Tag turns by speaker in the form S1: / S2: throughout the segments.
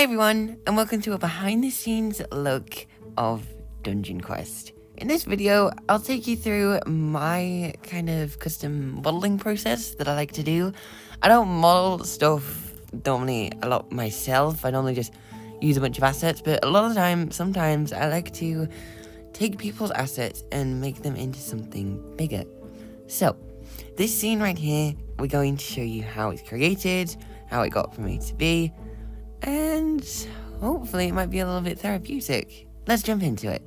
S1: Hey everyone, and welcome to a behind the scenes look of Dungeon Quest. In this video, I'll take you through my kind of custom modeling process that I like to do. I don't model stuff normally a lot myself, I normally just use a bunch of assets, but a lot of the time, sometimes I like to take people's assets and make them into something bigger. So, this scene right here, we're going to show you how it's created, how it got from A to B, and hopefully it might be a little bit therapeutic. Let's jump into it.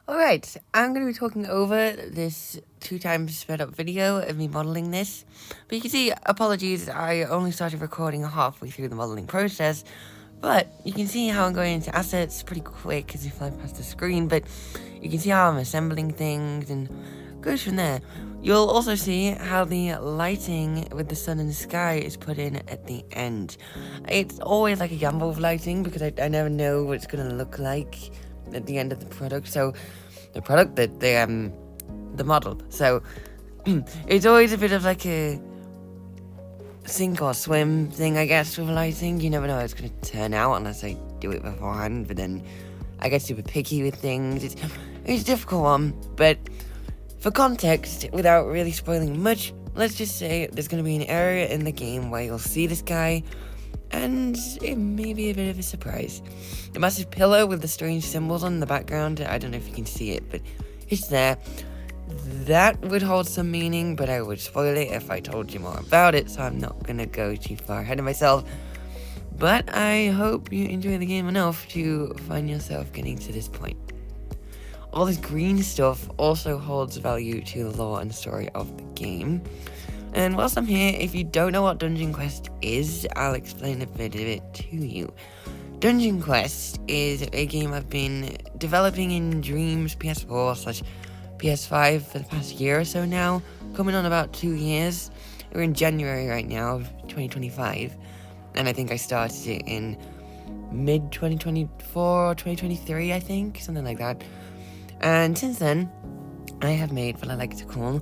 S1: Alright, I'm going to be talking over this 2 times sped up video of me modeling this. But you can see, apologies, I only started recording halfway through the modeling process. But you can see how I'm going into assets pretty quick as you fly past the screen. But you can see how I'm assembling things and goes from there. You'll also see how the lighting with the sun and the sky is put in at the end. It's always like a gamble of lighting because I never know what it's going to look like at the end of the product. So, the product that the model. So, it's always a bit of like a sink or swim thing, I guess, with lighting. You never know how it's going to turn out unless I do it beforehand. But then I get super picky with things. It's a difficult one, but for context, without really spoiling much, let's just say there's going to be an area in the game where you'll see this guy, and it may be a bit of a surprise. The massive pillar with the strange symbols on the background, I don't know if you can see it, but it's there. That would hold some meaning, but I would spoil it if I told you more about it, so I'm not going to go too far ahead of myself. But I hope you enjoy the game enough to find yourself getting to this point. All this green stuff also holds value to the lore and story of the game. And whilst I'm here, if you don't know what Dungeon Quest is, I'll explain a bit of it to you. Dungeon Quest is a game I've been developing in Dreams PS4 / PS5 for the past year or so now, coming on about 2 years. We're in January right now of 2025, and I think I started it in mid-2024 or 2023, I think, something like that. And since then, I have made what I like to call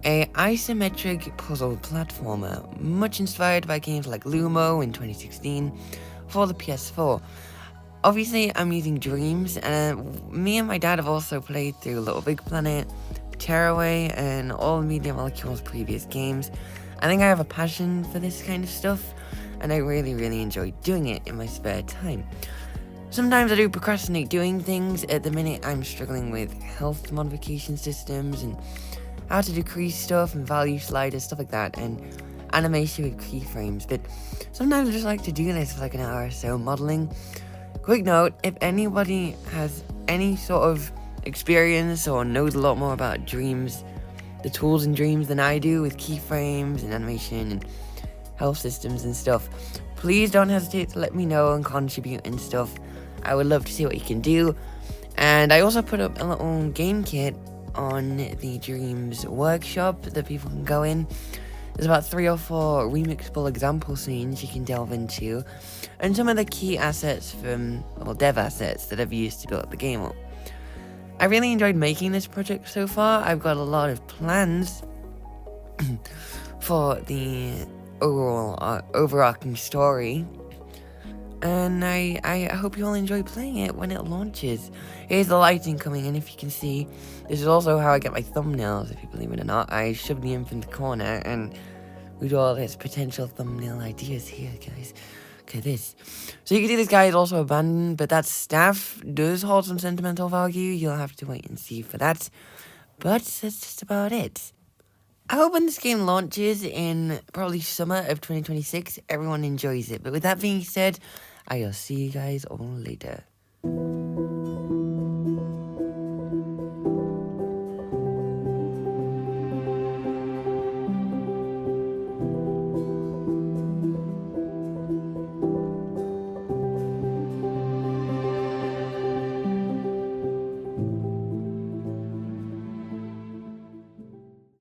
S1: a eye-symmetric puzzle platformer, much inspired by games like Lumo in 2016 for the PS4. Obviously, I'm using Dreams, and me and my dad have also played through Little Big Planet, Tearaway, and all the Media Molecule's previous games. I think I have a passion for this kind of stuff, and I really enjoy doing it in my spare time. Sometimes I do procrastinate doing things. At the minute, I'm struggling with health modification systems and how to decrease stuff and value sliders, stuff like that, and animation with keyframes. But sometimes I just like to do this for like an hour or so modeling. Quick note, if anybody has any sort of experience or knows a lot more about Dreams, the tools in Dreams than I do with keyframes and animation and health systems and stuff, please don't hesitate to let me know and contribute and stuff. I would love to see what you can do. And I also put up a little game kit on the Dreams workshop that people can go in. There's about 3 or 4 remixable example scenes you can delve into, and some of the key assets from, well, dev assets that I've used to build the game up. I really enjoyed making this project so far. I've got a lot of plans for the overall overarching story, and I hope you all enjoy playing it when it launches. Here's the lighting coming in, if you can see. This is also how I get my thumbnails, if you believe it or not. I shove the imp in the corner, and we do all this potential thumbnail ideas here, guys. Okay, this. So you can see this guy is also abandoned, but that staff does hold some sentimental value. You'll have to wait and see for that. But that's just about it. I hope when this game launches in probably summer of 2026, everyone enjoys it. But with that being said, I will see you guys all later.